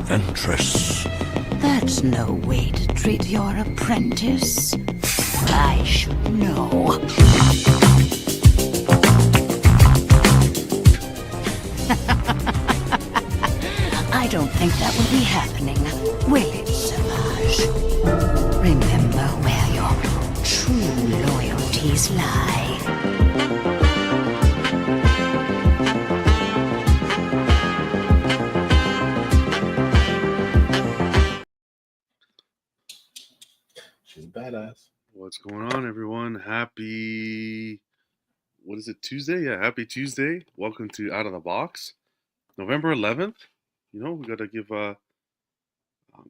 Ventress. That's no way to treat your apprentice. I should know. I don't think that will be happening, will it, Savage? Remember where your true loyalties lie. She's badass. What's going on, everyone? Happy, what is it, Tuesday? Yeah, happy Tuesday. Welcome to Out of the Box. November 11th. You know, we got to give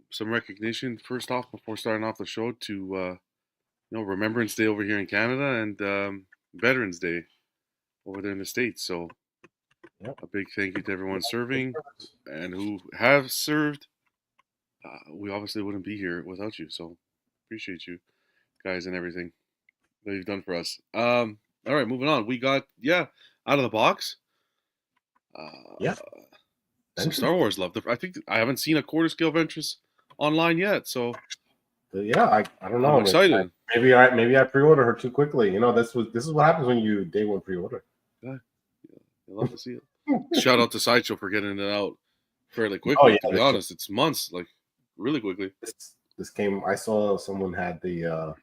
some recognition first off before starting off the show to, Remembrance Day over here in Canada and Veterans Day over there in the States. So Yep. a big thank you to everyone serving and who have served. We obviously wouldn't be here without you. So appreciate you guys and everything that you've done for us. All right, moving on. We got, Out of the Box. Some Star Wars love. I think I haven't seen a quarter scale Ventress online yet, so I don't know. I'm excited. Maybe I pre-ordered her too quickly. You know, this is what happens when you day one pre-order. Yeah, I love to see it. Shout out to Sideshow for getting it out fairly quickly. To be honest, it's months, like really quickly. This came. I saw someone had the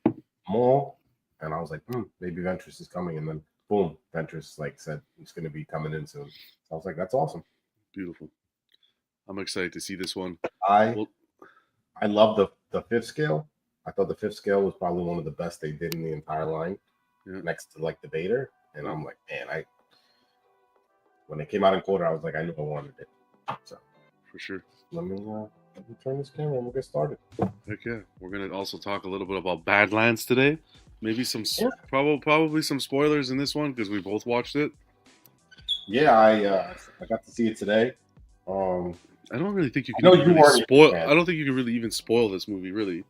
mall, and I was like, maybe Ventress is coming, and then boom, Ventress said it's going to be coming in soon. So I was like, that's awesome. Beautiful. I'm excited to see this one. I love the fifth scale. I thought the fifth scale was probably one of the best they did in the entire line, next to the Vader. And I'm like, man, when it came out in quarter, I was like, I knew I wanted it. So for sure. Let me turn this camera and we'll get started. Heck yeah. We're gonna also talk a little bit about Badlands today. Maybe some probably some spoilers in this one because we both watched it. Yeah, I got to see it today. I don't really think you can really spoil. I don't think you can really even spoil this movie, really.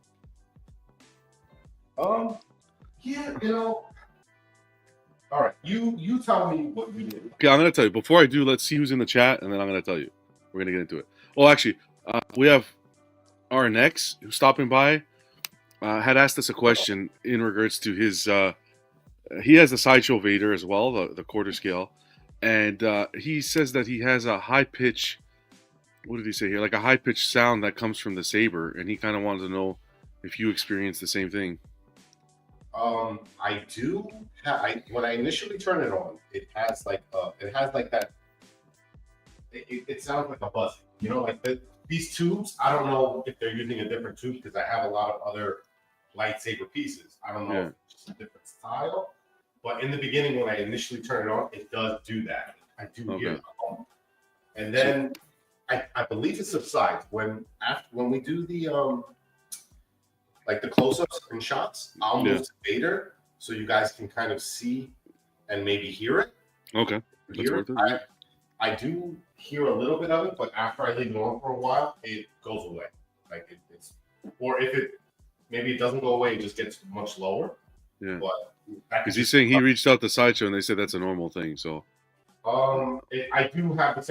Yeah, All right, you tell me what you did. Okay, I'm gonna tell you. Before I do, let's see who's in the chat, and then I'm gonna tell you. We're gonna get into it. Oh, actually, we have our next who's stopping by. Had asked us a question in regards to his. He has the Sideshow Vader as well, the quarter scale, and he says that he has a high pitch. What did he say here? Like a high pitched sound that comes from the saber, and he kind of wanted to know if you experienced the same thing. I do. When I initially turn it on, it has that. It sounds like a buzz. You know, these tubes. I don't know if they're using a different tube because I have a lot of other lightsaber pieces. I don't know if it's just a different style. But in the beginning, when I initially turn it on, it does do that. I do hear it. And then I believe it subsides when we do the the close-ups and shots. I'll move to Vader so you guys can kind of see and maybe hear it. Okay. I do hear a little bit of it, but after I leave it on for a while, it goes away. Or if it doesn't go away, it just gets much lower. Yeah. Because he's saying he reached out to Sideshow and they said that's a normal thing. So. I do have the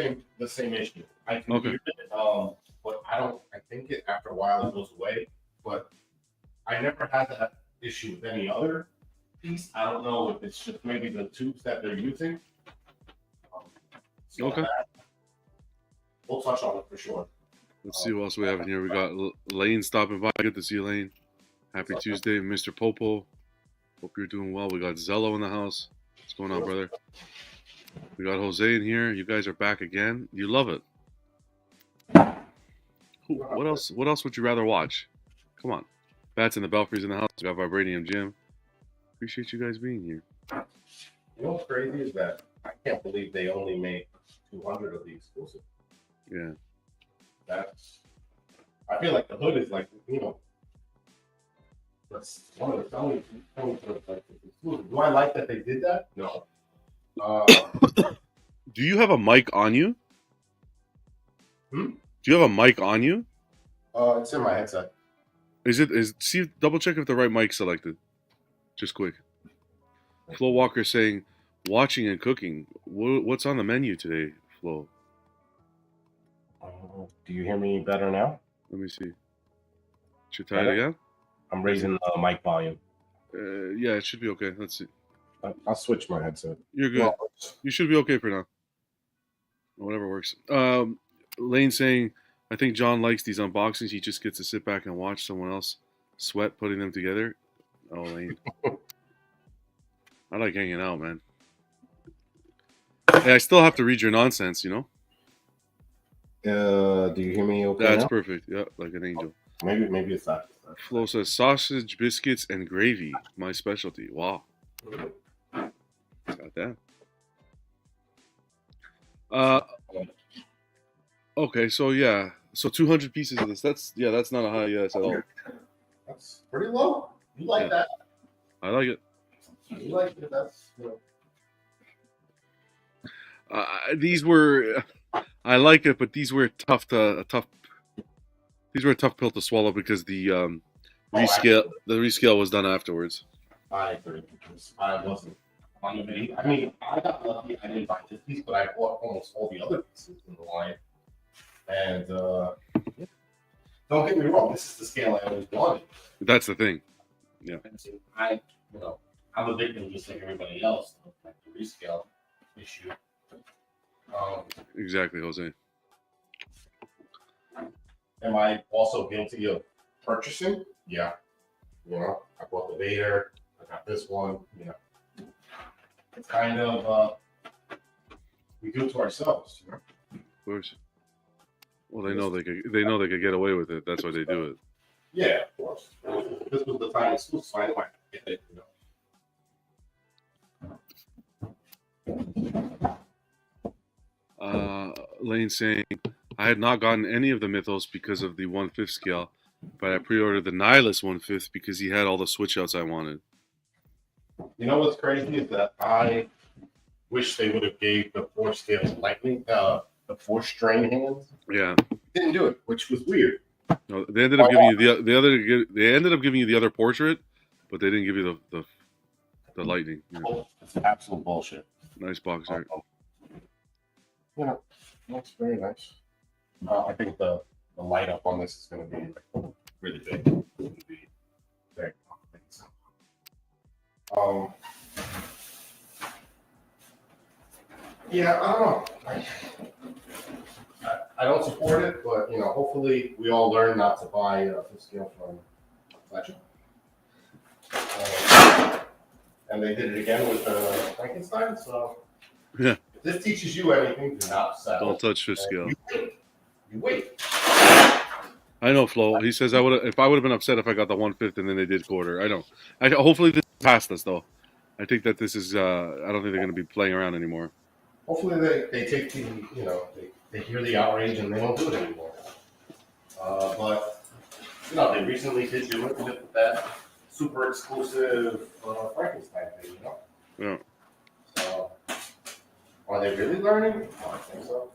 same issue. I can hear it, but I think after a while it goes away. But I never had that issue with any other piece. I don't know if it's just maybe the tubes that they're using. We'll touch on it for sure. Let's see what else we have in here. We got Lane stopping by. Good to see you, Lane. Happy Tuesday, Mr. Popo. Hope you're doing well. We got Zello in the house. What's going on, brother? We got Jose in here. You guys are back again. You love it. What else? What else would you rather watch? Come on. Bats in the Belfries in the house. We got Vibranium Jim. Appreciate you guys being here. You know what's crazy is that I can't believe they only made 200 of the exclusive. Yeah. I feel like the hood is that's one of the selling exclusive. Do I like that they did that? No. Do you have a mic on you? Do you have a mic on you? It's in my headset. See, double check if the right mic's selected. Just quick. Flo Walker saying, watching and cooking. What's on the menu today, Flo? Do you hear me better now? Let me see. Should I try it again? I'm raising the mic volume. Yeah, it should be okay. Let's see. I'll switch my headset. You're good. Well, You should be okay for now. Whatever works. Lane saying, I think John likes these unboxings. He just gets to sit back and watch someone else sweat putting them together. Oh, Lane. I like hanging out, man. Hey, I still have to read your nonsense, you know? do you hear me okay That's now? perfect. Yeah, like an angel. Maybe it's not. Flo says, sausage, biscuits, and gravy. My specialty. Wow. Got that. Okay, so yeah. So 200 pieces of this. That's not a high yes at all. That's pretty low. You like that? I like it. You like it? That's These were, I like it, but these were these were a tough pill to swallow because the rescale was done afterwards. I agree. I wasn't on the video. I mean, I got lucky. I didn't buy this piece, but I bought almost all the other pieces in the line. And don't get me wrong, this is the scale I always wanted. That's the thing. Yeah. I'm a victim just like everybody else, like the rescale issue. Exactly, Jose. Am I also guilty of purchasing? Yeah. I bought the Vader. I got this one. Yeah. It's kind of we do it to ourselves. Of course. Well, they know they could get away with it. That's why they do it. Yeah, of course. This was the time exclusive, so I know I could get it. Lane saying, I had not gotten any of the Mythos because of the 1/5 scale, but I pre-ordered the Nihilus 1/5 because he had all the switch outs I wanted. You know what's crazy is that I wish they would have gave the 4 scale lightning, the 4 strain hands. Yeah, Didn't do it, which was weird. no, they ended up giving you they ended up giving you the other portrait, but they didn't give you the lightning. Yeah. It's absolute bullshit. Nice box art. Yeah, looks very nice. I think the light up on this is going to be really big. It's going to be very yeah, I don't know. I don't support it, but hopefully we all learn not to buy this scale from Legend. And they did it again with Frankenstein. So Yeah. if this teaches you anything, do not settle. Don't touch 5th scale. You wait. I know, Flo. He says I would if I would have been upset if I got the 1/5 and then they did quarter. I know. Hopefully this passed us though. I think that this is. I don't think they're going to be playing around anymore. Hopefully they take the they hear the outrage and they don't do it anymore. But they recently did do it with that super exclusive Frankenstein thing. Yeah. So are they really learning? I don't think so.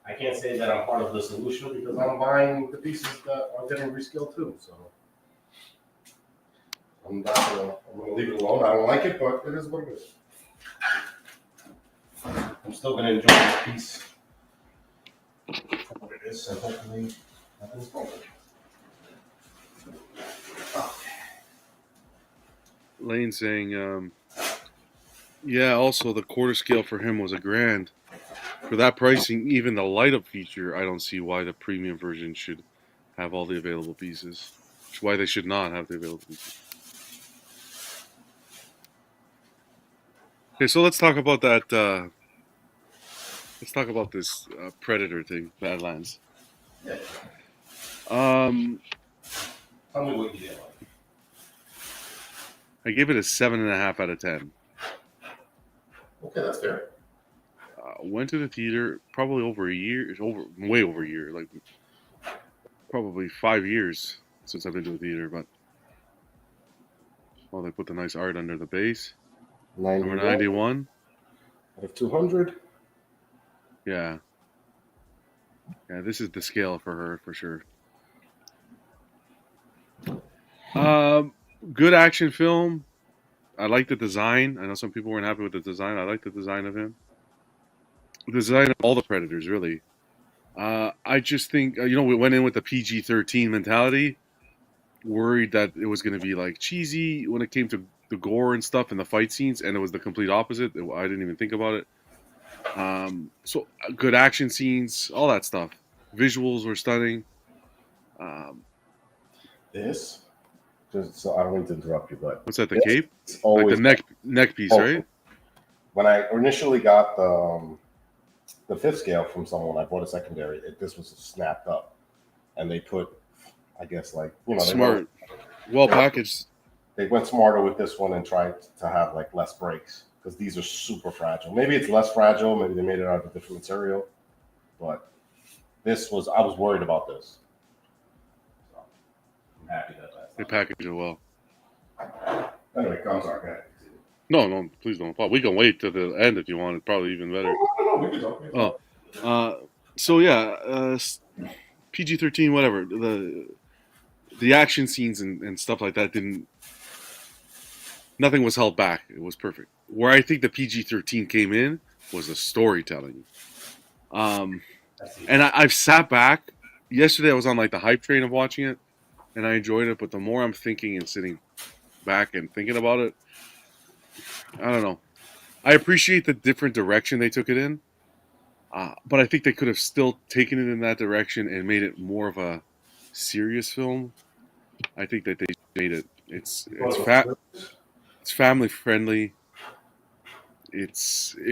I can't say that I'm part of the solution because I'm buying the pieces that are getting rescaled too. So I'm gonna leave it alone. I don't like it, but it is what it is. I'm still gonna enjoy this piece for what it is, and hopefully nothing's wrong. Lane saying, yeah. Also, the quarter scale for him was $1,000. For that pricing, even the light up feature, I don't see why the premium version should have all the available pieces. Why they should not have the available pieces. Okay, so let's talk about that. Let's talk about this Predator thing, Badlands. Yeah. Tell me what you did. I gave it a 7.5 out of 10. Okay, that's fair. Went to the theater probably way over a year, like probably 5 years since I've been to the theater. But they put the nice art under the base. 91. Number 91 out of 200. Yeah, this is the scale for her for sure. Good action film. I like the design. I know some people weren't happy with the design. I like the design of him. The design of all the Predators, really. I just think we went in with the PG-13 mentality, worried that it was going to be like cheesy when it came to the gore and stuff and the fight scenes, and it was the complete opposite. I didn't even think about it. So good action scenes, all that stuff. Visuals were stunning. This, just so I don't mean to interrupt you, but What's that? The this cape, is like always the neck piece, right? When I initially got the fifth scale from someone, I bought a secondary. This was snapped up, and they put, I guess, like Smart, well packaged. They went smarter with this one and tried to have like less breaks because these are super fragile. Maybe it's less fragile. Maybe they made it out of a different material, but I was worried about this. So I'm happy that They packaged it well. Anyway, I'm sorry. Go ahead. No, please don't. We can wait to the end if you want. It's probably even better. No, we can talk. So yeah, PG-13, whatever. The action scenes and stuff like that nothing was held back. It was perfect. Where I think the PG-13 came in was the storytelling. And I've sat back. Yesterday I was on like the hype train of watching it, and I enjoyed it. But the more I'm thinking and sitting back and thinking about it, I don't know. I appreciate the different direction they took it in, but I think they could have still taken it in that direction and made it more of a serious film. I think that they made it. It's family friendly.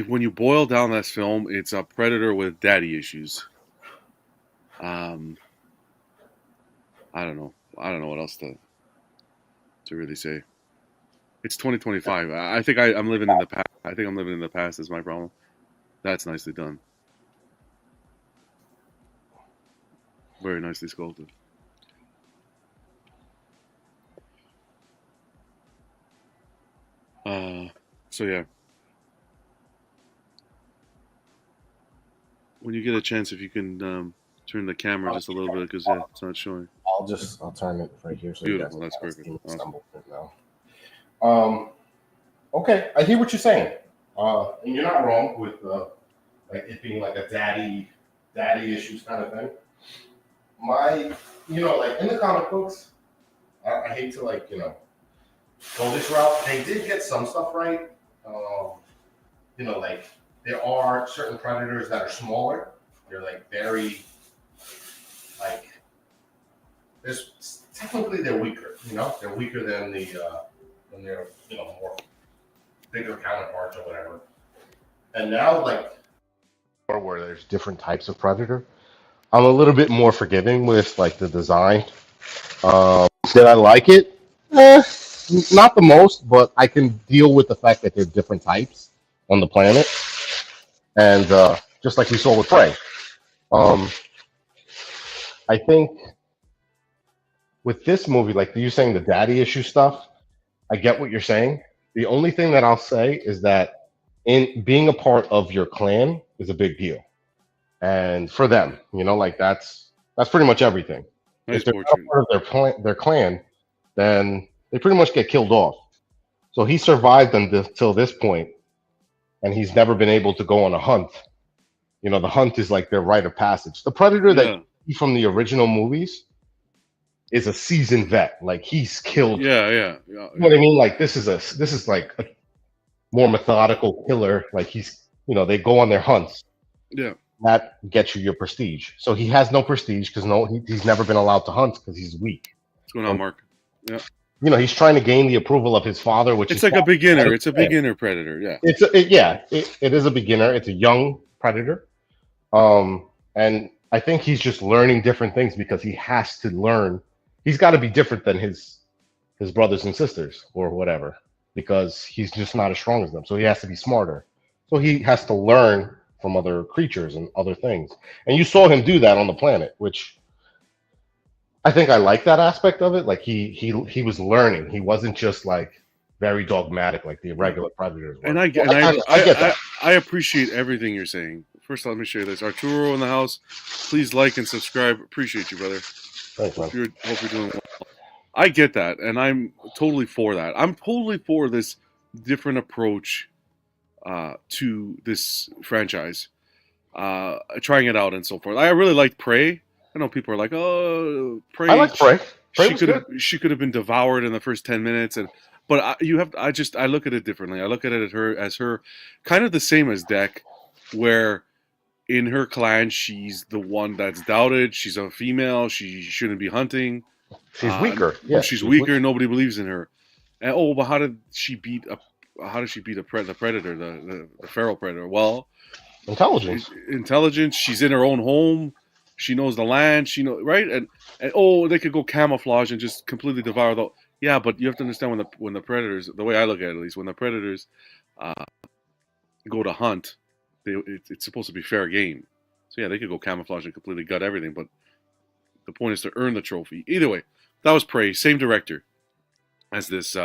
When you boil down this film, it's a Predator with daddy issues. I don't know. I don't know what else to really say. It's 2025. I think I'm living in the past. I think I'm living in the past is my problem. That's nicely done. Very nicely sculpted. So yeah. When you get a chance, if you can turn the camera just a little bit because it's not showing. I'll turn it right here. So Beautiful. You guys That's perfect. Awesome. Now. Okay, I hear what you're saying, and you're not wrong with like it being like a daddy issues kind of thing. Like in the comic books, I hate to go this route. They did get some stuff right. Like there are certain predators that are smaller. They're like very technically they're weaker. They're weaker than when they're more bigger counterparts or whatever. And now where there's different types of predator, I'm a little bit more forgiving with like the design. Did I like it? Not the most, but I can deal with the fact that there's different types on the planet, and just like we saw with Prey. I think with this movie, like you saying the daddy issue stuff, I get what you're saying. The only thing that I'll say is that in being a part of your clan is a big deal, and for them, that's pretty much everything. Nice if they're not portrait. part of their clan, then they pretty much get killed off. So he survived until this point, and he's never been able to go on a hunt. The hunt is like their rite of passage. The Predator that you see from the original movies is a seasoned vet. Like he's killed. Yeah. You know what I mean? Like this is like a more methodical killer. Like they go on their hunts. Yeah. That gets you your prestige. So he has no prestige because he's never been allowed to hunt because he's weak. What's going on, Mark? Yeah. He's trying to gain the approval of his father, which it's like a beginner. It's a beginner predator. Yeah. It is a beginner. It's a young predator. And I think he's just learning different things because he has to learn. He's got to be different than his brothers and sisters or whatever because he's just not as strong as them. So he has to be smarter. So he has to learn from other creatures and other things. And you saw him do that on the planet, which I think I like that aspect of it. Like he was learning. He wasn't just like very dogmatic like the regular predators were. And I get that. I appreciate everything you're saying. First, let me share this. Arturo in the house, please like and subscribe. Appreciate you, brother. Thanks, man. Hope you're doing well. I get that, and I'm totally for that. I'm totally for this different approach to this franchise, trying it out and so forth. I really liked Prey. I know people are like, "Oh, Prey." I like Prey. She could have been devoured in the first 10 minutes, but I look at it differently. I look at it as her kind of the same as Deck, where in her clan she's the one that's doubted. She's a female. She shouldn't be hunting. She's weaker. Yeah, she's weaker. Nobody believes in her. And but how did she beat the predator, the feral predator? Well, intelligence. She's in her own home. She knows the land. She knows, right? And they could go camouflage and just completely devour the. Yeah, but you have to understand when the predators, the way I look at it, at least, when the predators go to hunt, it's supposed to be fair game. So yeah, they could go camouflage and completely gut everything, but the point is to earn the trophy. Either way, that was Prey, same director as this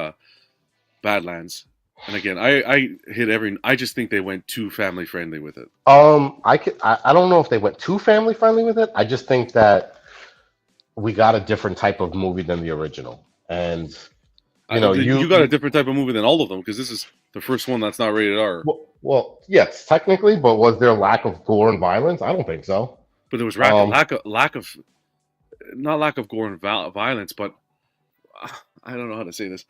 Badlands. And again, I just think they went too family friendly with it. I don't know if they went too family friendly with it. I just think that we got a different type of movie than the original, and you got a different type of movie than all of them, because this is the first one that's not rated R. Well, yes, technically, but was there lack of gore and violence? I don't think so. But there was lack of not lack of gore and violence, but I don't know how to say this.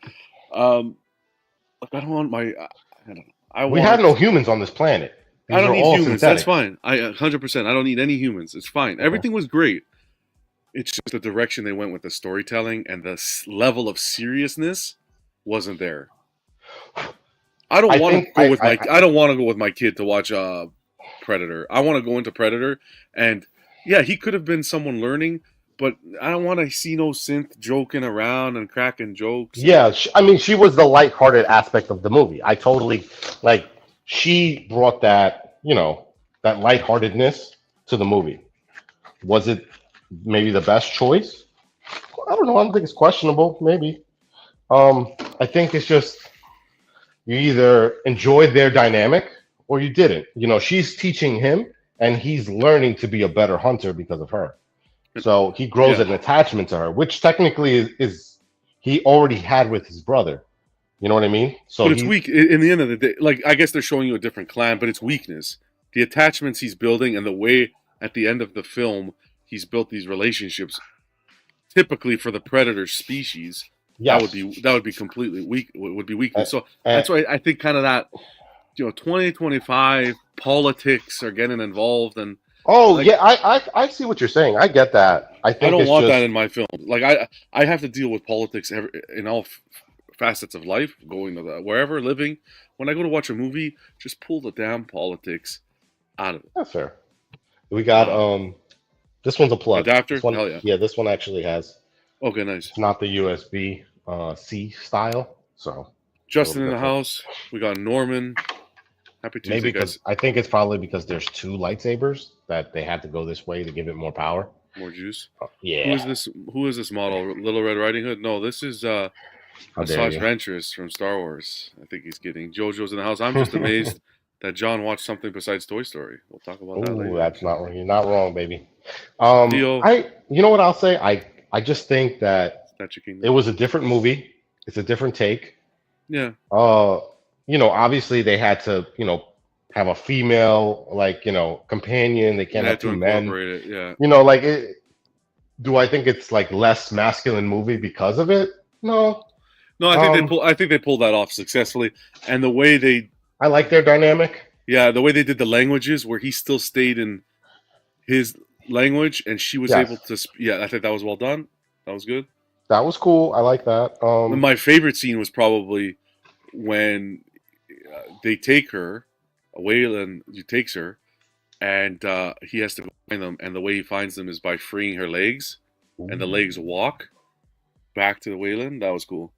Like, I don't want my. We have no humans on this planet. I don't need humans. Synthetic. That's fine. 100%. I don't need any humans. It's fine. Okay. Everything was great. It's just the direction they went with the storytelling and the level of seriousness wasn't there. I don't want to go with I don't want to go with my kid to watch Predator. I want to go into Predator, and yeah, he could have been someone learning. But I don't want to see no synth joking around and cracking jokes. Yeah, I mean, she was the lighthearted aspect of the movie. I totally, she brought that, that lightheartedness to the movie. Was it maybe the best choice? I don't know. I don't think it's questionable. Maybe. I think it's just you either enjoyed their dynamic or you didn't. She's teaching him, and he's learning to be a better hunter because of her. So he grows an attachment to her, which technically is he already had with his brother. You know what I mean? So but it's weak. In the end of the day, I guess they're showing you a different clan, but it's weakness. The attachments he's building and the way at the end of the film he's built these relationships, typically for the predator species, that would be completely weak. Would be weakness. So that's why I think kind of that 2025 politics are getting involved and. Oh, yeah, I see what you're saying. I get that. I don't want that in my film. I have to deal with politics in all facets of life, going to wherever, living. When I go to watch a movie, just pull the damn politics out of it. That's fair. We got this one's a plug. Adapter? This one, hell yeah. Yeah, this one actually has. Okay, nice. It's not the USB C style, so. Justin in the house. We got Norman. Happy Tuesday, maybe guys. I think it's probably because there's two lightsabers that they had to go this way to give it more power. More juice. Yeah. Who is this model? Little Red Riding Hood? No, this is Asajj Ventress from Star Wars. I think he's kidding. JoJo's in the house. I'm just amazed that John watched something besides Toy Story. We'll talk about that later. That's not wrong. You're not wrong, baby. You know what I'll say? I just think that it was a different movie. It's a different take. Yeah. Obviously they had to, have a female, companion. They can't have two men. It, yeah. Do I think it's less masculine movie because of it? No. No, I think they pulled that off successfully. And the way I like their dynamic. Yeah, the way they did the languages, where he still stayed in his language and she was able to. Yeah, I think that was well done. That was good. That was cool. I like that. My favorite scene was probably when they take her, Wayland takes her, and he has to go find them. And the way he finds them is by freeing her legs, and the legs walk back to the Wayland. That was cool.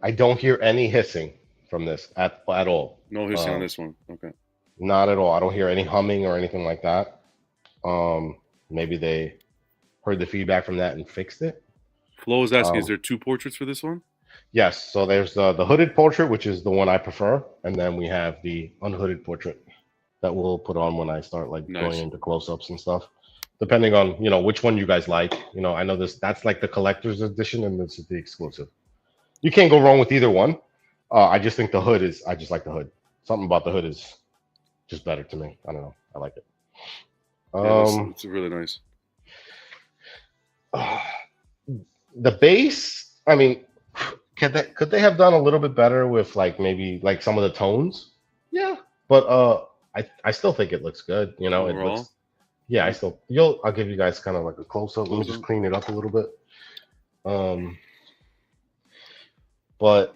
I don't hear any hissing from this at all. No hissing on this one. Okay. Not at all. I don't hear any humming or anything like that. Maybe they heard the feedback from that and fixed it. Flo is asking, is there two portraits for this one? Yes. So there's the hooded portrait, which is the one I prefer. And then we have the unhooded portrait that we'll put on when I start going into close-ups and stuff. Depending on, which one you guys like. I know that's the collector's edition and this is the exclusive. You can't go wrong with either one. I just think the hood is. I just like the hood. Something about the hood is just better to me. I don't know. I like it. Yeah, it's really nice. The base. I mean, could they have done a little bit better with like maybe like some of the tones? Yeah, but I still think it looks good. You know, it Overall? looks. Yeah, I'll give you guys kind of like a close up. Let me just clean it up a little bit. But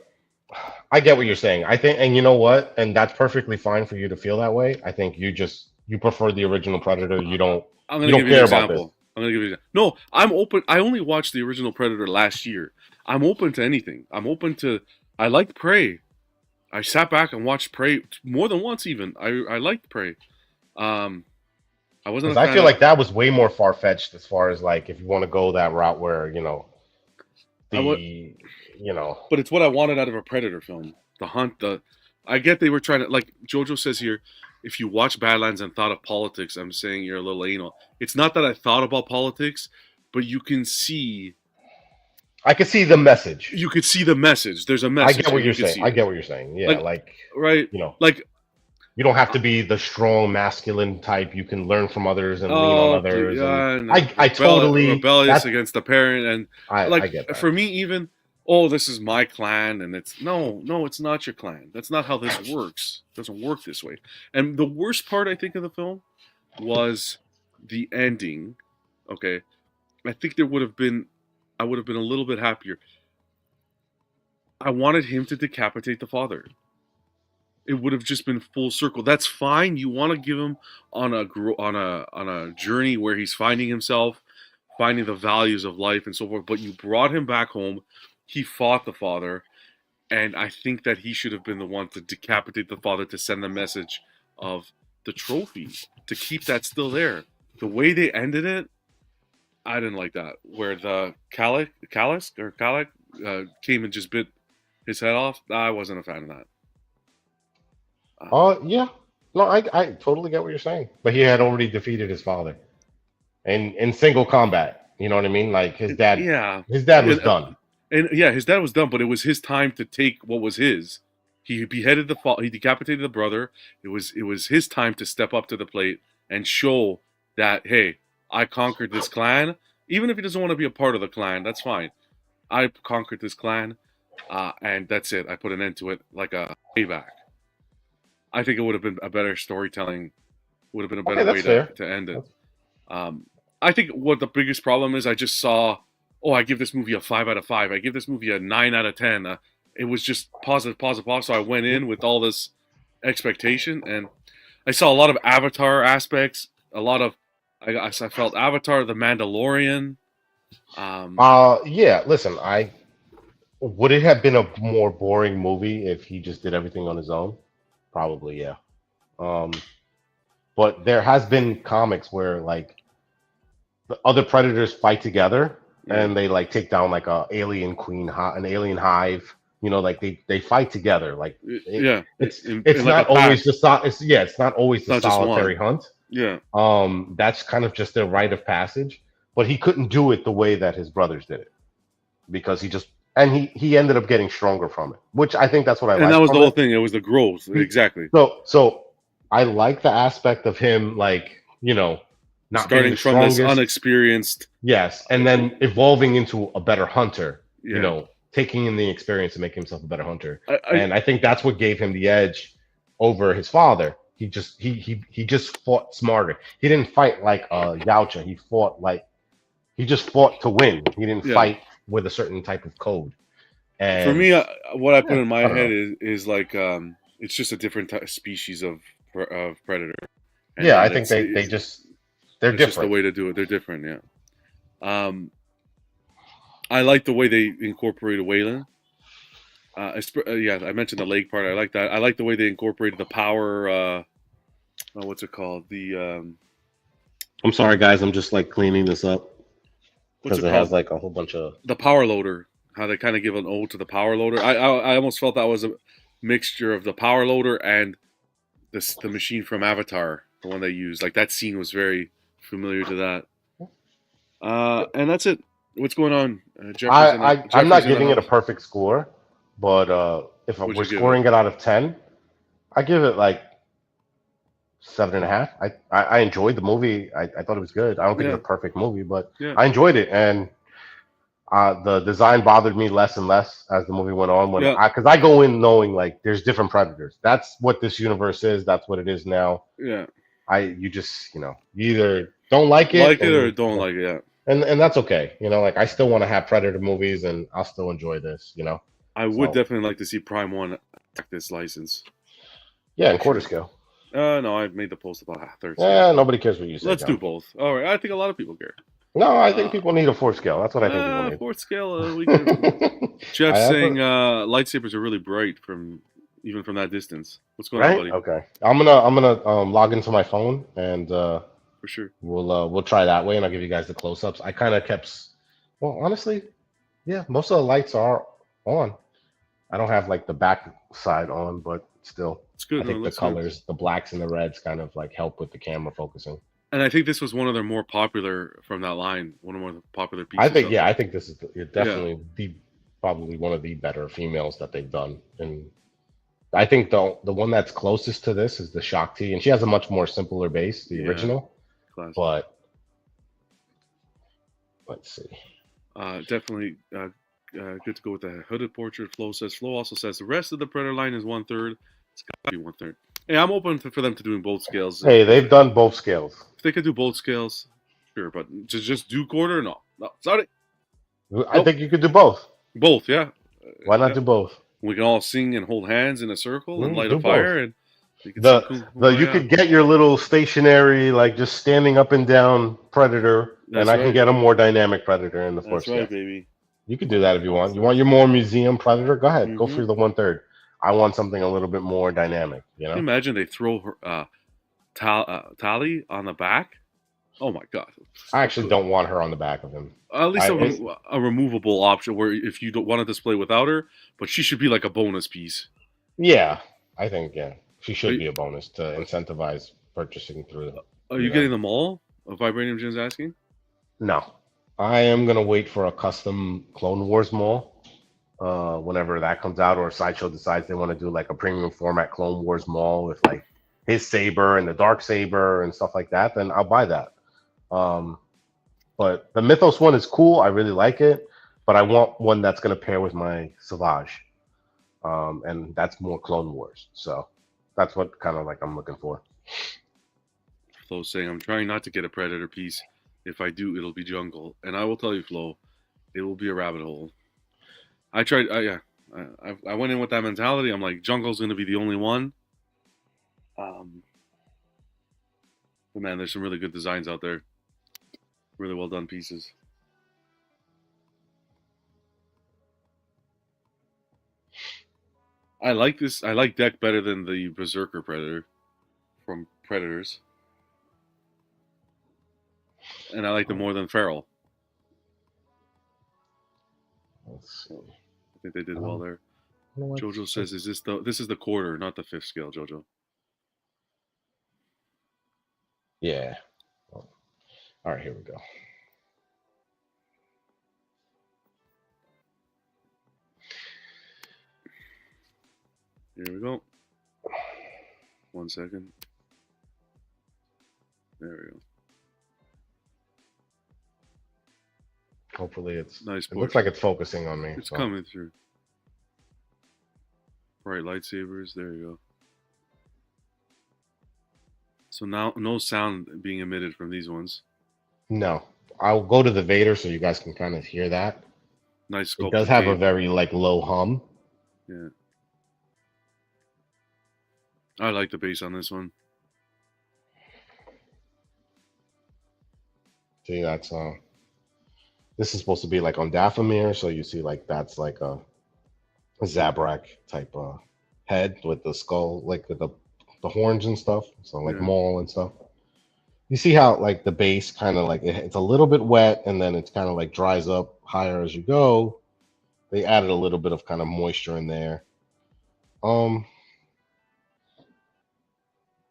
I get what you're saying. I think, and you know what? And that's perfectly fine for you to feel that way. I think you prefer the original Predator. You don't I'm you gonna don't give you an care about example. I'm gonna give you. No, I'm open. I only watched the original Predator last year. I'm open to anything. I'm open to. I liked Prey. I sat back and watched Prey more than once. Even I liked Prey. I wasn't a Because I fan feel of, like that was way more far fetched as far as like if you want to go that route where I would, you know but it's what I wanted out of a Predator film. The hunt. I get they were trying to, like Jojo says here. If you watch Badlands and thought of politics, I'm saying you're a little anal. It's not that I thought about politics, but you can see. I could see the message. You could see the message. There's a message. I get what you're saying. I get what you're saying. Yeah, like right. Like you don't have to be the strong masculine type. You can learn from others and lean on others. I totally rebellious against the parent, and I get that. For me, even this is my clan, and it's no, it's not your clan. That's not how this works. It doesn't work this way. And the worst part I think of the film was the ending. Okay, I think I would have been a little bit happier. I wanted him to decapitate the father. It would have just been full circle. That's fine. You want to give him on a journey where he's finding himself, finding the values of life and so forth. But you brought him back home. He fought the father, and I think that he should have been the one to decapitate the father to send the message of the trophy, to keep that still there. The way they ended it, I didn't like that. Where the Calic came and just bit his head off. I wasn't a fan of that. Yeah. No, I totally get what you're saying. But he had already defeated his father. And in single combat. You know what I mean? Like his dad was done. And yeah, his dad was done, but it was his time to take what was his. He beheaded he decapitated the brother. It was his time to step up to the plate and show that, hey, I conquered this clan. Even if he doesn't want to be a part of the clan, that's fine. I conquered this clan, and that's it. I put an end to it like a payback. I think it would have been a better storytelling, would have been a better way to end it. I think what the biggest problem is, I just saw, I give this movie a 5 out of 5. I give this movie a 9 out of 10. It was just positive. So I went in with all this expectation, and I saw a lot of Avatar aspects. A lot of, I felt Avatar, The Mandalorian. Yeah. Listen, would it have been a more boring movie if he just did everything on his own? Probably, yeah. But there has been comics where like the other Predators fight together and they like take down like an alien hive. You know, like they fight together. Like it's not always it's not always the solitary hunt. Yeah. That's kind of just a rite of passage. But he couldn't do it the way that his brothers did it because he ended up getting stronger from it, which I think that's what I like. And that was the whole thing. It was the growth, exactly. So I like the aspect of him, like not starting from this unexperienced, yes, and then evolving into a better hunter. Taking in the experience to make himself a better hunter, and I think that's what gave him the edge over his father. He just fought smarter. He didn't fight like a Yautja. He just fought to win. He didn't fight with a certain type of code. And for me, what I put in my head is like it's just a different species of predator. And I think they're different. Just the way to do it. They're different. Yeah. I like the way they incorporated Waylon. I mentioned the leg part. I like that. I like the way they incorporated the power. What's it called? I'm sorry, guys. I'm just like cleaning this up because it has like a whole bunch of the power loader. How they kind of give an ode to the power loader. I almost felt that was a mixture of the power loader and the machine from Avatar, the one they used. Like that scene was very familiar to that. And that's it. What's going on? I'm not giving it a perfect score, But if What'd we're you give scoring it out of 10, I give it like 7.5. I enjoyed the movie. I thought it was good. I don't think it's Yeah, a perfect movie, but yeah, I enjoyed it. And the design bothered me less and less as the movie went on. yeah, Because I go in knowing like there's different predators. That's what this universe is. That's what it is now. yeah. You just you either don't like it Like it or don't like it. Yeah. and that's okay. Like I still want to have Predator movies and I'll still enjoy this. I would So definitely like to see Prime One attack this license. yeah, in quarter Sure. scale. No, I made the post about third Yeah, scale. nobody cares what you say. Let's do John. both. All right. I think a lot of people care. No, I think people need a fourth scale. That's what I think people need. Fourth scale. We can. Jeff's I saying lightsabers are really bright even from that distance. What's going on, right? buddy? Okay. I'm gonna log into my phone and For sure. we'll try that way and I'll give you guys the close-ups. I kind of kept well, honestly, yeah, most of the lights are on. I don't have like the back side on, but still. It's good. I think No, the that's good. colors, the blacks and the reds kind of like help with the camera focusing. And I think this was one of their more popular from that line. One of the more popular pieces. I think this is definitely probably one of the better females that they've done. And I think the one that's closest to this is the Shakti, and she has a much more simpler base, the original. Classic. But let's see. Definitely good to go with the hooded portrait. Flo also says the rest of the Predator line is 1/3. It's got to be 1/3. Hey, I'm open for them to doing both scales. Hey, they've done both scales. If they could do both scales, sure. But to just do quarter, no, sorry. I think you could do both. Both, yeah. Why not do both? We can all sing and hold hands in a circle and light do a fire, both. and you can you could get your little stationary, like just standing up and down Predator, That's and I can right. get a more dynamic Predator in the fourth That's right, scale. baby. You could do that if you want. You want your more museum Predator? Go ahead, go Mhm. for the 1/3. I want something a little bit more dynamic. Can you imagine they throw her Tali on the back? Oh my god! I actually don't want her on the back of him. At least a removable option where if you don't want to display without her, but she should be like a bonus piece. Yeah, I think she should be a bonus to incentivize purchasing through. Are you getting them all? Vibranium Jim's asking. No, I am gonna wait for a custom Clone Wars mall. Whenever that comes out, or Sideshow decides they want to do like a premium format Clone Wars mall with like his saber and the dark saber and stuff like that, then I'll buy that. But the Mythos one is cool. I really like it, but I want one that's going to pair with my Savage, and that's more Clone Wars. So that's what kind of like I'm looking for. Flo saying I'm trying not to get a Predator piece. If I do, it'll be jungle, and I will tell you, Flo, it will be a rabbit hole. I tried. I went in with that mentality. I'm like, jungle's going to be the only one. But man, there's some really good designs out there. Really well done pieces. I like this. I like Deck better than the Berserker Predator from Predators. And I like them more than Feral. Let's see. I think they did well there. What? Jojo says, this is the quarter, not the fifth scale, Jojo. Yeah. All right, here we go. Here we go. 1 second. There we go. Hopefully it's Nice. It looks like it's focusing on me. It's coming through. Bright lightsabers. There you go. So now no sound being emitted from these ones. No. I'll go to the Vader so you guys can kind of hear that. Nice sculpt. It does have a very like low hum. Yeah. I like the bass on this one. See, that's this is supposed to be like on Dathomir, so you see like that's like a Zabrak type head with the skull, like with the horns and stuff. So like Maul and stuff. You see how like the base kind of like it's a little bit wet and then it's kind of like dries up higher as you go. They added a little bit of kind of moisture in there.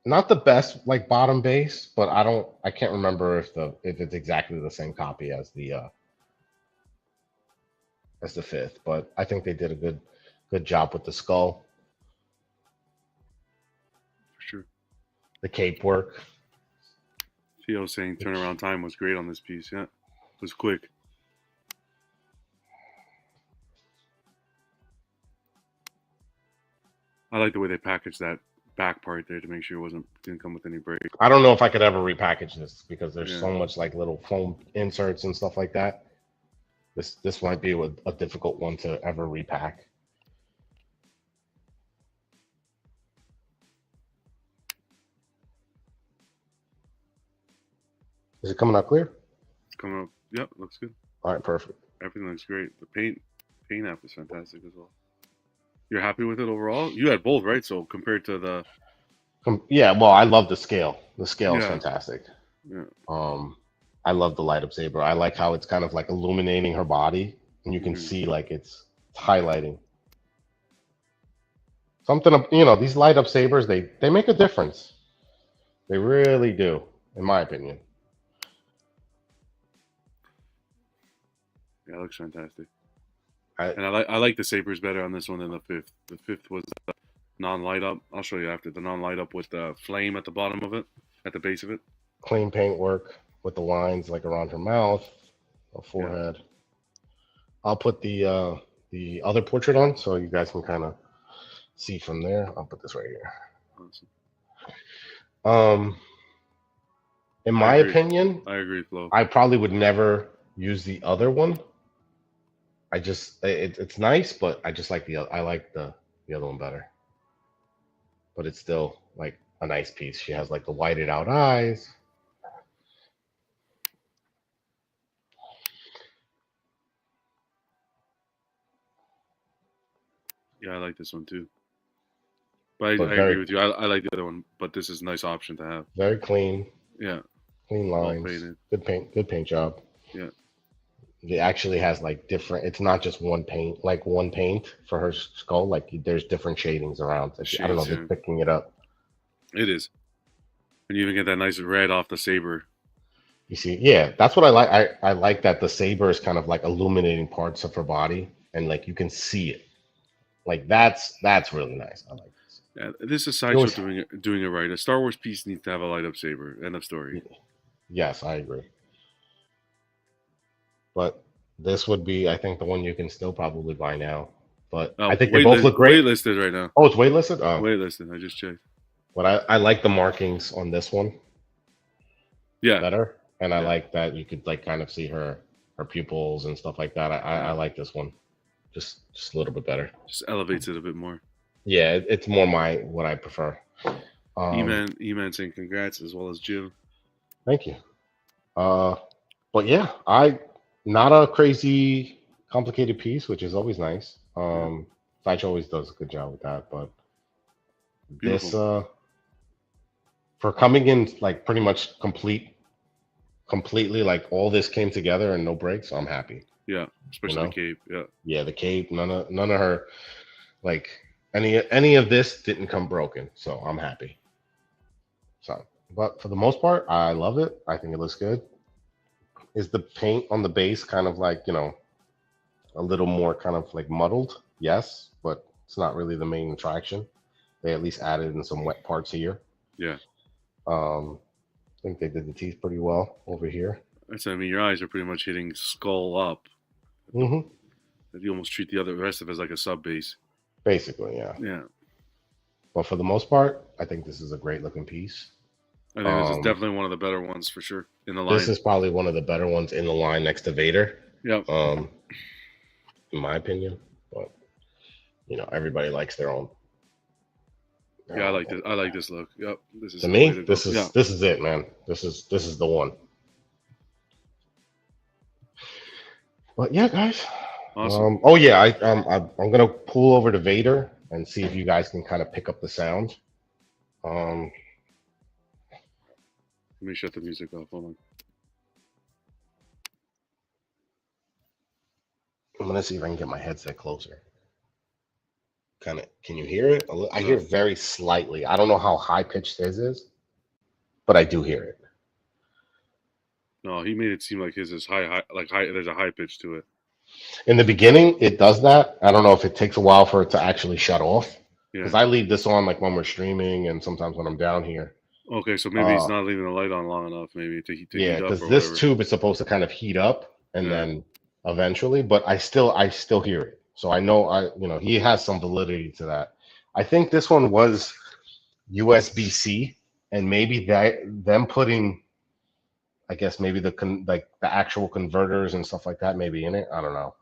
Not the best like bottom base, but I can't remember if it's exactly the same copy as the fifth, but I think they did a good Good job with the skull, For sure. the cape work. Theo saying turnaround time was great on this piece. Yeah, it was quick. I like the way they packaged that back part there to make sure it didn't come with any break. I don't know if I could ever repackage this because there's Yeah. so much like little foam inserts and stuff like that. This might be a difficult one to ever repack. Is it coming out clear? It's coming up. Yep, looks good. All right, perfect. Everything looks great. The paint app is fantastic as well. You're happy with it overall? You had both, right? So compared to the Yeah, well, I love the scale. The scale is Yeah. fantastic. Yeah. I love the light up saber. I like how it's kind of like illuminating her body, and you can Mhm. see like it's highlighting. Something, you know, these light up sabers, they make a difference. They really do, in my opinion. Yeah, it looks fantastic. I- And I like the sabers better on this one than the fifth. The fifth was non-light up. I'll show you after the non-light up with the flame at the bottom of it, at the base of it. Clean paint work with the lines like around her mouth, her forehead. I'll put the other portrait on so you guys can kind of see from there. I'll put this right here. Awesome. In my opinion, I agree, Flo. I probably would never use the other one. I just it's nice, but I just like the other one better. But it's still like a nice piece. She has like the whited out eyes. Yeah, I like this one too. But But I very- agree with you. I like the other one, but this is a nice option to have. Very clean, Yeah. clean Well lines. painted. Good paint job. Yeah. It actually has like different. It's not just one paint for her skull. Like there's different shadings around. I don't know if Shades, it's picking it up. It is. And you even get that nice red off the saber. You see, yeah, that's what I like. I like that the saber is kind of like illuminating parts of her body, and like you can see it. Like that's really nice. I like this. Yeah, this is Sideshow doing it right. A Star Wars piece needs to have a light up saber. End of story. Yes, I agree. But this would be, I think, the one you can still probably buy now. But I think they both look great. Waitlisted right now. Oh, it's waitlisted? Oh. Waitlisted. I just checked. But I like the markings on this one Yeah. better. And I like that you could like kind of see her pupils and stuff like that. I like this one. Just a little bit better. Just elevates it a bit more. Yeah, it's more what I prefer. E-Man saying congrats as well as Jim. Thank you. But yeah, not a crazy complicated piece, which is always nice. Sideshow always does a good job with that, but Beautiful. this for coming in like pretty much completely like all this came together and no breaks, I'm happy. Yeah, especially the cape. Yeah. Yeah, the cape, none of her like any of this didn't come broken, so I'm happy. So, but for the most part, I love it. I think it looks good. Is the paint on the base kind of like, you know, a little more kind of like muddled? Yes, but it's not really the main attraction. They at least added in some wet parts here. Yeah. I think they did the teeth pretty well over here. I mean, your eyes are pretty much hitting skull up. Mm-hmm. You almost treat the rest of it as like a sub base. Basically, yeah. Yeah. But for the most part, I think this is a great looking piece. I think this is definitely one of the better ones for sure in the line. This is probably one of the better ones in the line next to Vader. Yep. In my opinion, but you know, everybody likes their own. Yeah, I like this. I like this look. Yep. This is To me, this is it, man. This is the one. But yeah, guys. Awesome. Oh yeah, I'm gonna pull over to Vader and see if you guys can kind of pick up the sound. Let me shut the music off. Hold on. I'm gonna see if I can get my headset closer. Kind of, can you hear it? I hear it very slightly. I don't know how high pitched this is, but I do hear it. No, he made it seem like his is high. Like high. There's a high pitch to it. In the beginning, it does that. I don't know if it takes a while for it to actually shut off. Because Yeah. I leave this on like when we're streaming and sometimes when I'm down here. Okay, so maybe he's not leaving the light on long enough, maybe to Yeah, heat up because or this whatever. tube is supposed to kind of heat up and Yeah. then eventually, but I still hear it. So I know he has some validity to that. I think this one was USB-C, and maybe that them putting, I guess maybe like the actual converters and stuff like that maybe in it. I don't know.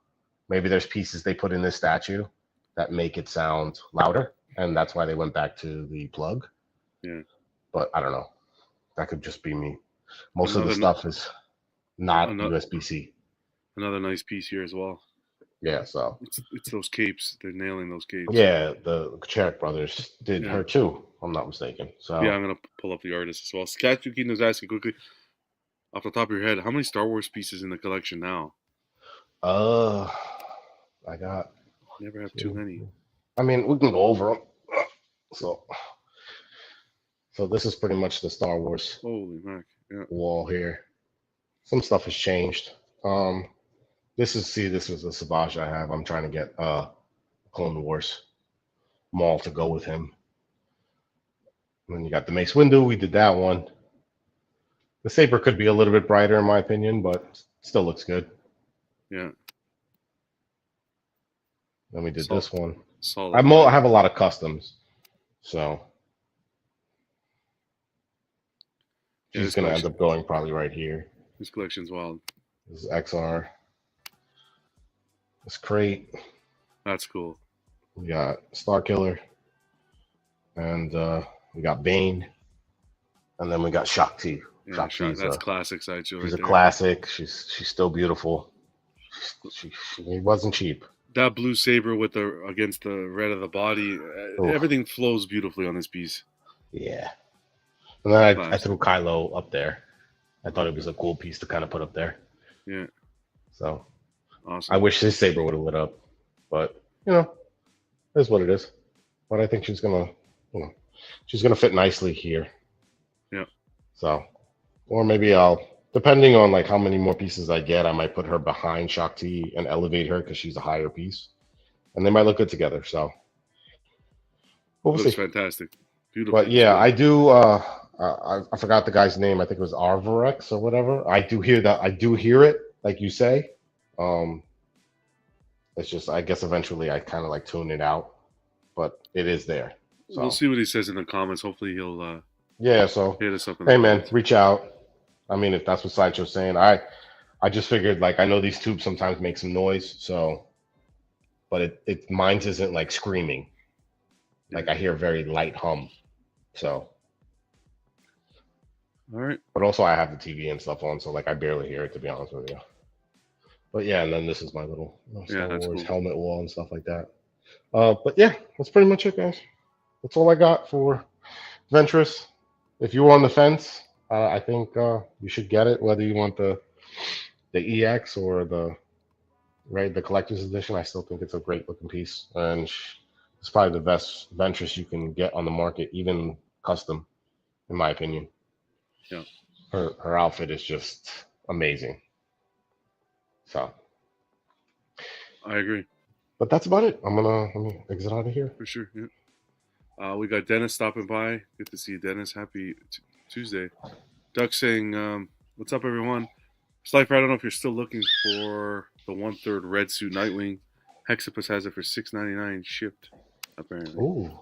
Maybe there's pieces they put in this statue that make it sound louder, and that's why they went back to the plug. Yeah. But I don't know. That could just be me. Most of the Another stuff is not another USB-C. another nice piece here as well. Yeah, so It's those capes. They're nailing those capes. yeah, the Cherrick brothers did Yeah. her too. If I'm not mistaken. So Yeah, I'm gonna pull up the artist as well. Skatukin is asking quickly, off the top of your head, how many Star Wars pieces in the collection now? I got. Never have too many. I mean, we can go over them. So this is pretty much the Star Wars Holy mac! Yeah. wall here. Some stuff has changed. This is the Savage I have. I'm trying to get Clone Wars Maul to go with him. And then you got the Mace Windu. We did that one. The saber could be a little bit brighter in my opinion, but still looks good. Yeah. Then we did this one. Solid. I have a lot of customs, so Yeah, she's gonna end up going probably right here. This collection's wild. This is XR. This crate. That's cool. We got Star Killer, and we got Bane, and then we got Shakti. Yeah, Shakti's that's classic Sideshow. She's right a there. classic. She's still beautiful. She wasn't cheap. That blue saber with the against the red of the body, everything flows beautifully on this piece. Yeah. And then I threw Kylo up there. I thought it was a cool piece to kind of put up there. Yeah. So awesome. I wish his saber would have lit up, but that's what it is. But I think she's gonna fit nicely here. Yeah. So, or maybe depending on like how many more pieces I get, I might put her behind Shakti and elevate her because she's a higher piece, and they might look good together. So we'll Looks see. fantastic. Beautiful. But yeah, I do. I forgot the guy's name. I think it was Arvarex or whatever. I do hear that. I do hear it, like you say. It's just, I guess eventually I kind of like tune it out, but it is there. So we'll see what he says in the comments. Hopefully he'll yeah. So hit us up. Hey man, reach out. I mean, if that's what Sideshow's saying, I just figured like I know these tubes sometimes make some noise, so but mine's isn't like screaming. Like I hear a very light hum. So all right. But also I have the TV and stuff on, so like I barely hear it to be honest with you. But yeah, and then this is my little Star Wars cool. helmet wall and stuff like that. But yeah, that's pretty much it, guys. That's all I got for Ventress. If you were on the fence, I think you should get it, whether you want the EX or the collector's edition. I still think it's a great looking piece, and it's probably the best Ventress you can get on the market, even custom, in my opinion. Yeah, her outfit is just amazing. So I agree. But that's about it. Let me exit out of here. For sure. Yeah. We got Dennis stopping by. Good to see you, Dennis. Happy Tuesday. Duck saying, "What's up, everyone?" Slipher, I don't know if you're still looking for the 1/3 red suit Nightwing. Hexapus has it for $6.99 shipped. Apparently. Ooh,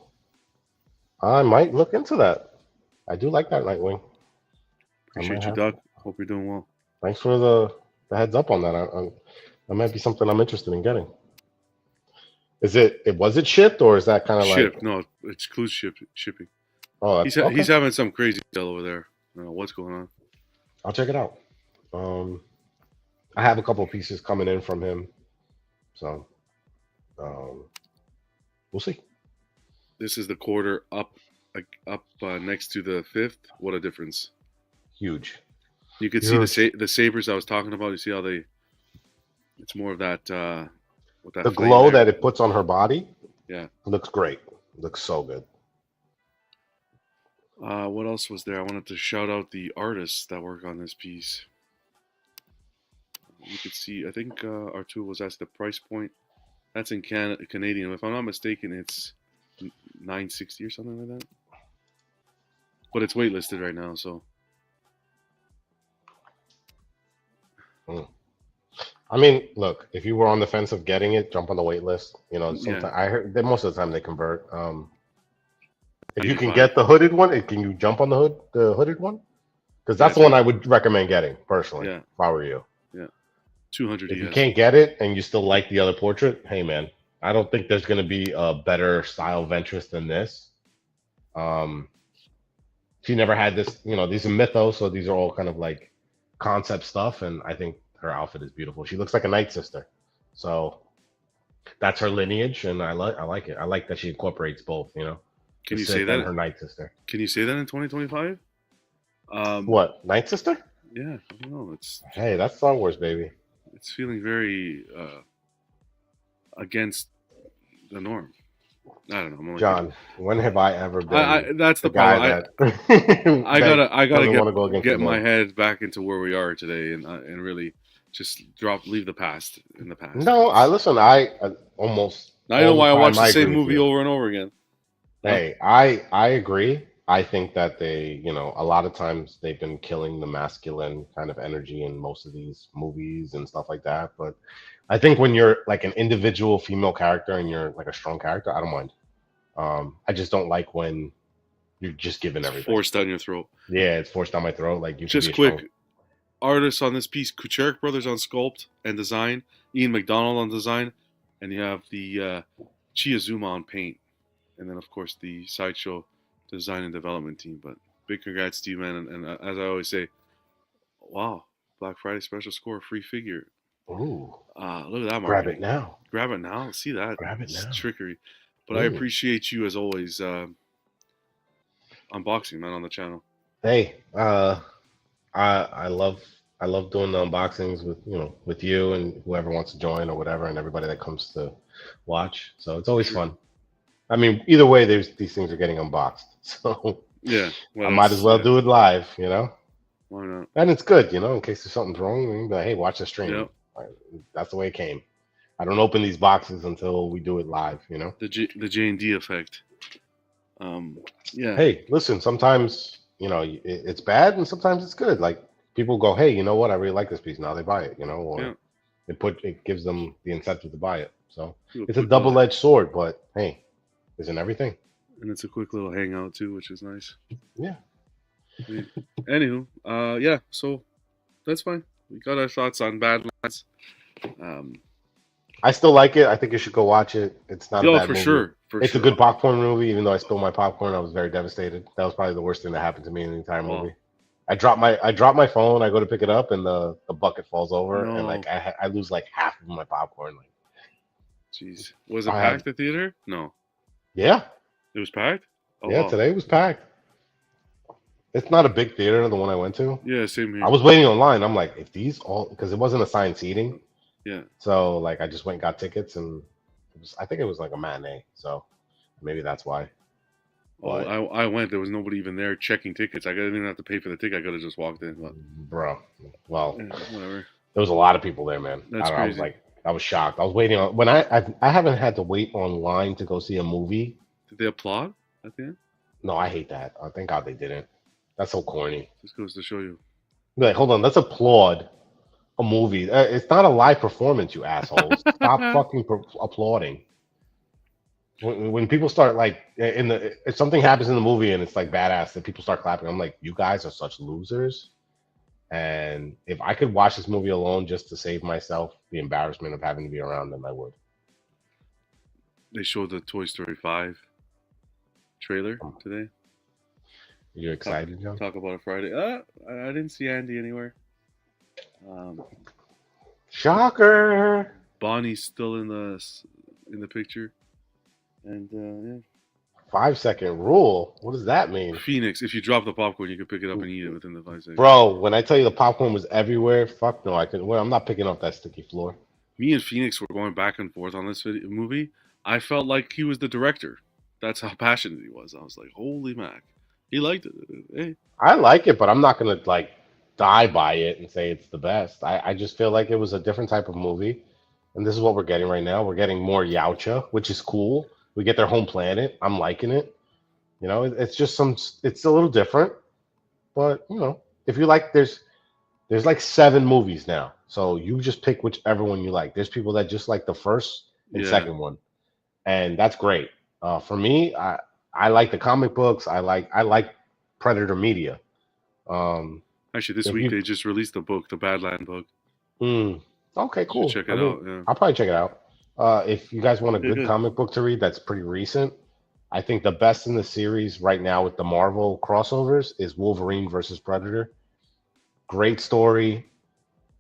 I might look into that. I do like that Nightwing. Appreciate you, Duck. Hope you're doing well. Thanks for the heads up on that. That might be something I'm interested in getting. Was it shipped, or is that kind of shipped? Like no, it's cruise shipping. Oh, he's having some crazy deal over there. I don't know what's going on. I'll check it out. I have a couple of pieces coming in from him, so we'll see. This is the quarter up next to the 5th. What a difference! Huge. You could see the sabers I was talking about. You see how it's more of that. With that the glow that it puts on her body. Yeah, looks great. Looks so good. What else was there? I wanted to shout out the artists that work on this piece. you could see. I think R2 was at the price point. That's in Canadian. If I'm not mistaken, it's $960 or something like that. But it's waitlisted right now, so. I mean, look, if you were on the fence of getting it, jump on the wait list. You know, sometimes Yeah. I heard that most of the time they convert. If you can 85. get the hooded one, can you jump on the hooded one? Because that's Yeah, the one I would recommend getting personally. Yeah. If I were you. Yeah. 200 If you ES. can't get it and you still like the other portrait, hey man, I don't think there's gonna be a better style Ventress than this. She never had this, you know, these are mythos, so these are all kind of like concept stuff, and I think her outfit is beautiful. She looks like a Night Sister, so that's her lineage, and I like it. I like that she incorporates both, you know. Can the you Sith say and that? her Night Sister? Can you say that in 2025? What, Night Sister? Yeah, I don't know. Hey, that's Star Wars, baby. It's feeling very against the norm. I don't know. John, when have I ever been that's the guy problem. that I gotta doesn't wanna go against get the my norm? head back into where we are today, and really just leave the past in the past. No, I listen. I almost. I know why I watch the I same agree with movie you. over and over again. Hey, I agree. I think that they, you know, a lot of times they've been killing the masculine kind of energy in most of these movies and stuff like that. But I think when you're like an individual female character and you're like a strong character, I don't mind. I just don't like when you're just given everything. Forced down your throat. Yeah, it's forced down my throat. Like you. Just quick, artists on this piece: Kucherik Brothers on sculpt and design, Ian McDonald on design, and you have the Chiazuma on paint, and then of course the Sideshow design and development team. But big congrats to you, man! And as I always say, wow, Black Friday special score, free figure. Ooh. Look at that marketing. Grab it now. Grab it now. See that? Grab it now. It's trickery. But I appreciate you as always. Unboxing, man, on the channel. Hey, I love doing the unboxings with you and whoever wants to join or whatever, and everybody that comes to watch. So it's always fun. I mean, either way, these things are getting unboxed. So yeah, I might as well do it live, you know. Why not? And it's good, you know, in case there's something wrong. You can be like, hey, watch the stream. Yep. That's the way it came. I don't open these boxes until we do it live, you know. The J&D effect. Yeah. Hey, listen. Sometimes it's bad, and sometimes it's good. Like people go, hey, you know what? I really like this piece. Now they buy it, you know, or it gives them the incentive to buy it. So it's a double-edged sword, but hey, isn't everything? And it's a quick little hangout too, which is nice. Yeah. Anywho, yeah. So that's fine. We got our thoughts on Badlands. I still like it. I think you should go watch it. It's not a bad movie. Sure. It's a good popcorn movie. Even though I spilled my popcorn, I was very devastated. That was probably the worst thing that happened to me in the entire movie. I dropped my phone. I go to pick it up, and the bucket falls over, and like I lose like half of my popcorn. Like, jeez, was it packed at the theater? No. Yeah. It was packed. Oh, yeah, today it was packed. It's not a big theater, the one I went to. Yeah, same here. I was waiting online. I'm like, if these all, because it wasn't assigned seating. Yeah. So like, I just went and got tickets, and I think it was like a matinee. So maybe that's why. Well, I went. There was nobody even there checking tickets. I didn't even have to pay for the ticket. I could have just walked in. But... Bro, well, whatever. There was a lot of people there, man. That's crazy. I was shocked. I was waiting on when I haven't had to wait online to go see a movie. Did they applaud at the end? No, I hate that. Thank God they didn't. That's so corny. This goes to show you. Like, hold on, let's applaud a movie. It's not a live performance, you assholes. Stop fucking applauding. When people start like if something happens in the movie and it's like badass, and people start clapping, I'm like, you guys are such losers. And if I could watch this movie alone just to save myself the embarrassment of having to be around them, I would. They showed the Toy Story 5 trailer today. You excited, John? Talk about it Friday. I didn't see Andy anywhere. Shocker. Bonnie's still in the picture, and yeah. 5-second rule. What does that mean? Phoenix. If you drop the popcorn, you can pick it up and eat it within the 5 seconds. Bro, when I tell you the popcorn was everywhere, fuck no, I couldn't. Well, I'm not picking up that sticky floor. Me and Phoenix were going back and forth on this movie. I felt like he was the director. That's how passionate he was. I was like, holy mac. He liked it. Hey. I like it, but I'm not gonna like die by it and say it's the best. I just feel like it was a different type of movie, and this is what we're getting right now. We're getting more Yautja, which is cool. We get their home planet. I'm liking it. You know, it's just it's a little different, but you know, if you like, there's like 7 movies now, so you just pick whichever one you like. There's people that just like the first and Yeah. second one, and that's great. For me, I like the comic books. I like Predator media. Um, Actually, this if week you, they just released the book, the Badland book. okay, You should cool. check I it mean, out. Yeah. I'll probably check it out. If you guys want a Yeah, good good. comic book to read that's pretty recent, I think the best in the series right now with the Marvel crossovers is Wolverine versus Predator. Great story.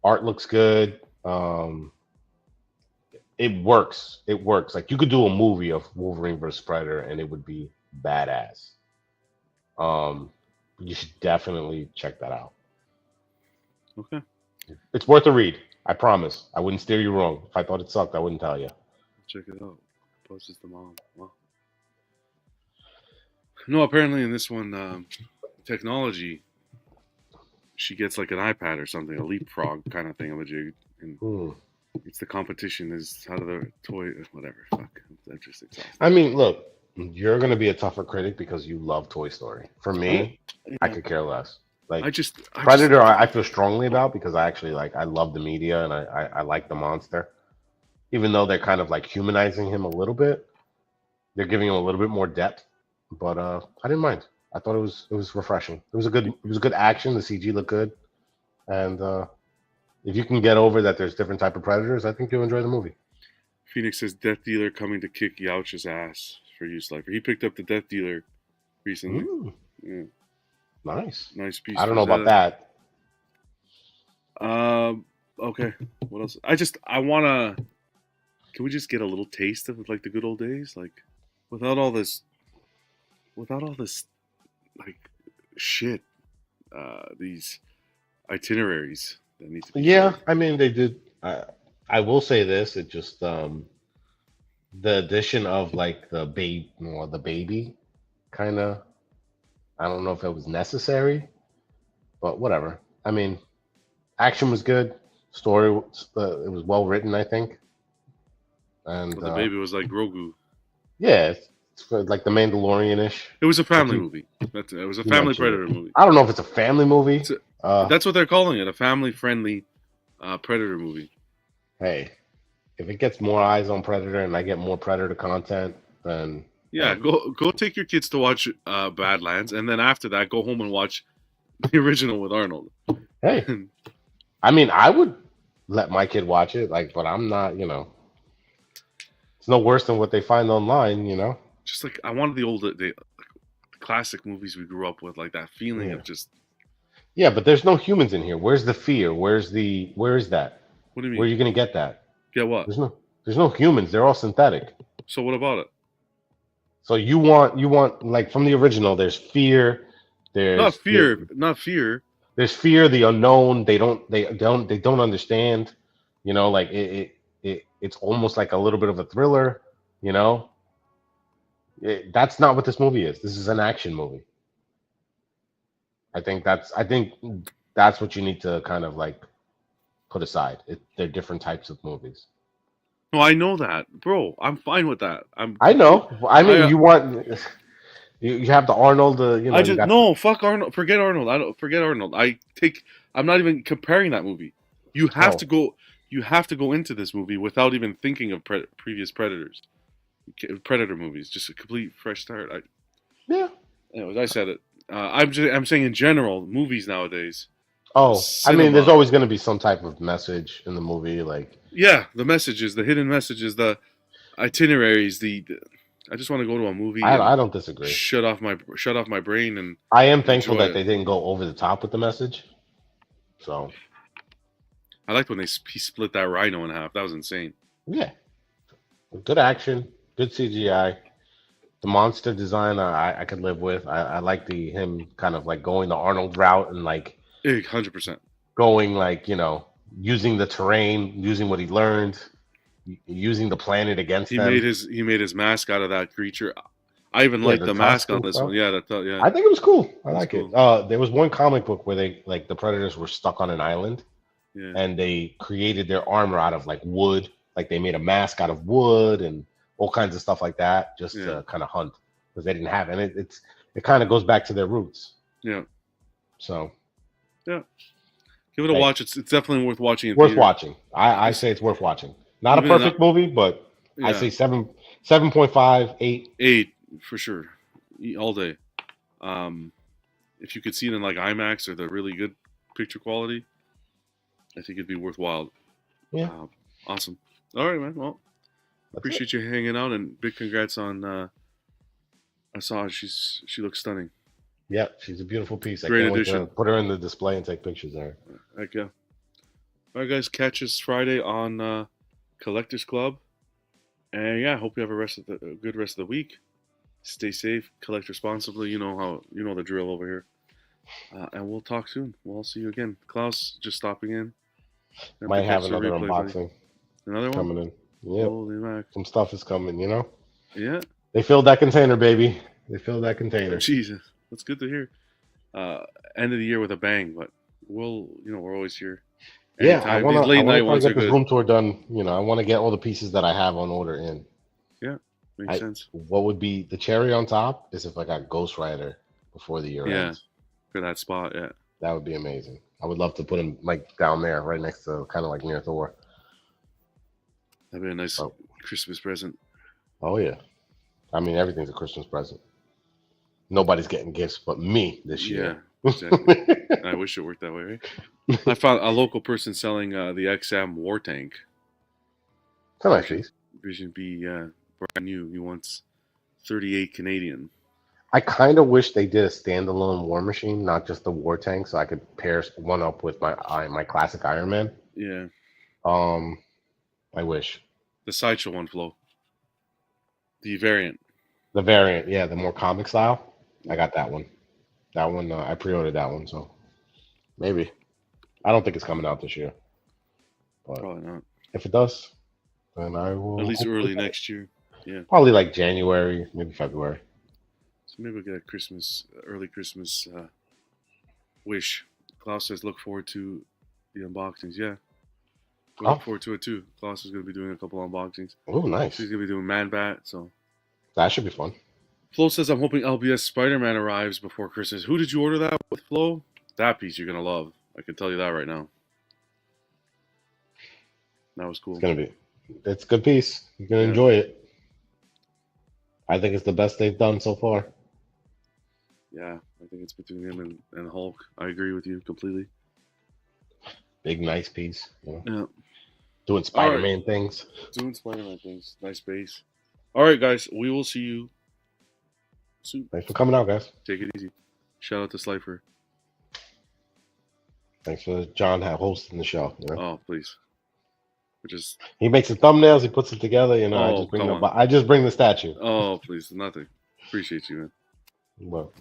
Art looks good. It works. It works. Like you could do a movie of Wolverine versus Predator and it would be badass. Um, you should definitely check that out. Okay. It's worth a read. I promise. I wouldn't steer you wrong. If I thought it sucked, I wouldn't tell you. Check it out. Post the mom. Wow. No, apparently in this one, technology, she gets like an iPad or something, a leapfrog kind of thing of a jig, and Hmm. it's the competition is how do the toy, whatever. Fuck, that just exhausting. I mean, look, you're gonna be a tougher critic because you love Toy Story. For me, I Yeah. could care less. Like I just Predator, I feel strongly about because I actually I love the media and I like the monster. Even though they're kind of like humanizing him a little bit, they're giving him a little bit more depth. But I didn't mind. I thought it was refreshing. It was a good action. The CG looked good, and if you can get over that, there's different type of predators. I think you'll enjoy the movie. Phoenix says Death Dealer coming to kick Yautja's ass for you, Slipher. He picked up the Death Dealer recently. Ooh, Yeah, nice. nice piece. I don't know about that. Okay. What else? I wanna. Can we just get a little taste of like the good old days, like without all this like shit. These itineraries that need to be. Yeah, filled. I mean they did. I will say this: it just the addition of like the baby, kind of. I don't know if it was necessary, but whatever. I mean, action was good. Story, it was well written, I think. And But the baby was like Grogu. yeah, it's like the Mandalorian-ish. It was a family You- movie. It was a you family mentioned Predator it. movie. I don't know if it's a family movie. It's That's what they're calling it, a family-friendly Predator movie. Hey, if it gets more eyes on Predator and I get more Predator content, then Yeah, go take your kids to watch Badlands, and then after that, go home and watch the original with Arnold. hey, I mean, I would let my kid watch it, like, but I'm not, it's no worse than what they find online. Just like I wanted the classic movies we grew up with, like that feeling of just. Yeah, but there's no humans in here. Where's the fear? Where is that? What do you mean? Where are you gonna get that? Get what? There's no humans. They're all synthetic. So what about it? So you want like from the original. There's fear. There's Not fear. There's fear, the unknown. They don't understand. Like it's almost like a little bit of a thriller. That's not what this movie is. This is an action movie. I think that's what you need to kind of like put aside. They're different types of movies. No, I know that, bro. I'm fine with that. I know. I mean, you have the Arnold. No, fuck Arnold. Forget Arnold. Forget Arnold. I'm not even comparing that movie. You have to go. You have to go into this movie without even thinking of previous Predator movies. Just a complete fresh start. Yeah. Anyways, I said it. I'm saying in general, movies nowadays. Oh, Cinema. I mean, there's always going to be some type of message in the movie, like. Yeah, the messages, the hidden messages, the itineraries. I just want to go to a movie. I don't disagree. Shut off my brain and. I am thankful that it. they didn't go over the top with the message. So. I liked when he split that rhino in half. That was insane. Yeah. Good action, good CGI. The monster design I could live with. I like him kind of like going the Arnold route and like 100%. going like, using the terrain, using what he learned, using the planet against them. He made his mask out of that creature. I even Yeah, like the the mask tusk on and this stuff. one. Yeah, yeah. I think it was cool. I That's like it. cool. There was one comic book where they like the Predators were stuck on an island, Yeah, and they created their armor out of like wood. Like they made a mask out of wood and all kinds of stuff like that, just Yeah. to kind of hunt because they didn't have, and it kind of goes back to their roots. yeah, So yeah. Give it a hey, watch. It's definitely worth watching. In worth theater. watching. I say it's worth watching. Not a Even perfect movie, but I Yeah, say 7.5, 8. 8 for sure, all day. If you could see it in like IMAX or the really good picture quality, I think it'd be worthwhile. Yeah. Awesome. All right, man. Well, That's appreciate you hanging out, and big congrats on Asajj. She looks stunning. Yeah, she's a beautiful piece. I Great can't wait addition. to put her in the display and take pictures of her. Heck yeah. All right, guys. Catch us Friday on Collectors Club, and yeah, hope you have a good rest of the week. Stay safe, collect responsibly. You know the drill over here. And we'll talk soon. We'll see you again. Klaus, just stopping in. Might have Catch the another replay, buddy. unboxing Another one? coming in. Yep. Holy mac. Some stuff is coming, you know? Yeah. They filled that container, baby. They filled that container. Jesus. That's good to hear. End of the year with a bang, but we're always here. Yeah, Anytime. I want These late night to ones are get this good. room tour done. I want to get all the pieces that I have on order in. Makes sense. What would be the cherry on top is if I got Ghost Rider before the year ends. For that spot, yeah. That would be amazing. I would love to put him like down there, right next to, kind of like near Thor. That'd be a nice Christmas present. Oh yeah, I mean everything's a Christmas present. Nobody's getting gifts but me this year. Yeah, exactly. I wish it worked that way, right? I found a local person selling the XM War Tank. It's a nice piece. Vision B, brand new. He wants 38 Canadian. I kind of wish they did a standalone War Machine, not just the War Tank, so I could pair one up with my classic Iron Man. Yeah. I wish. The Sideshow one, Flo. The variant. The variant, yeah, the more comic style. I got that one. That one, I pre-ordered that one, so maybe. I don't think it's coming out this year. But Probably not. if it does, then I will. At least early next year. Yeah. Probably like January, maybe February. So maybe we'll get a early Christmas wish. Klaus says look forward to the unboxings. Yeah. We look forward to it too. Klaus is going to be doing a couple unboxings. Oh, nice. He's going to be doing Man Bat, so. That should be fun. Flo says, I'm hoping LBS Spider-Man arrives before Christmas. Who did you order that with, Flo? That piece you're going to love. I can tell you that right now. That was cool. It's a good piece. You're going to enjoy it. I think it's the best they've done so far. Yeah, I think it's between him and Hulk. I agree with you completely. Big, nice piece. Yeah. Doing Spider-Man things. Doing Spider-Man things. Nice base. All right, guys. We will see you soon. Thanks for coming out, guys. Take it easy. Shout out to Slipher. Thanks for John hosting the show. Oh, please. He makes the thumbnails. He puts it together. Oh, I just bring the statue. Oh, please. Nothing. Appreciate you, man. Well.